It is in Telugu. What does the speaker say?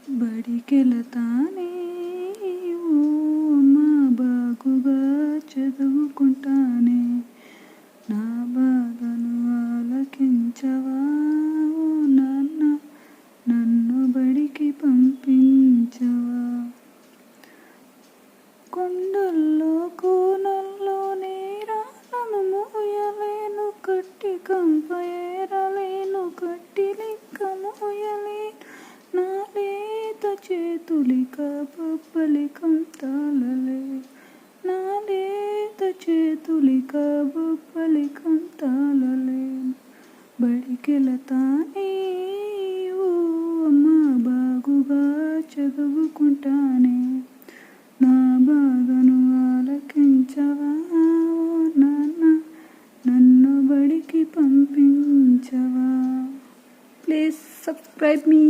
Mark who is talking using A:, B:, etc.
A: బడికెళతానే ఓ మా బాగుగా చదువుకుంటానే, నా బాధను ఆలకించవా ఓ నాన్న, నన్ను బడికి పంపించవా. కొండల్లో కోనల్లో నేరాలను మోయలేను, కట్టి కంప ఏరలేను, కట్టి లింక మోయలేను, నా లేత చేతులిక బొబ్బలికం తాళలేను, నా లేత చేతులిక బొబ్బలికం తాళలేను. బడికెళతానే ఓ అమ్మా బాగుగా చదువుకుంటానే, నా బాధను ఆలకించవా ఓ నాన్న, నన్ను బడికి పంపించవా. Please subscribe me.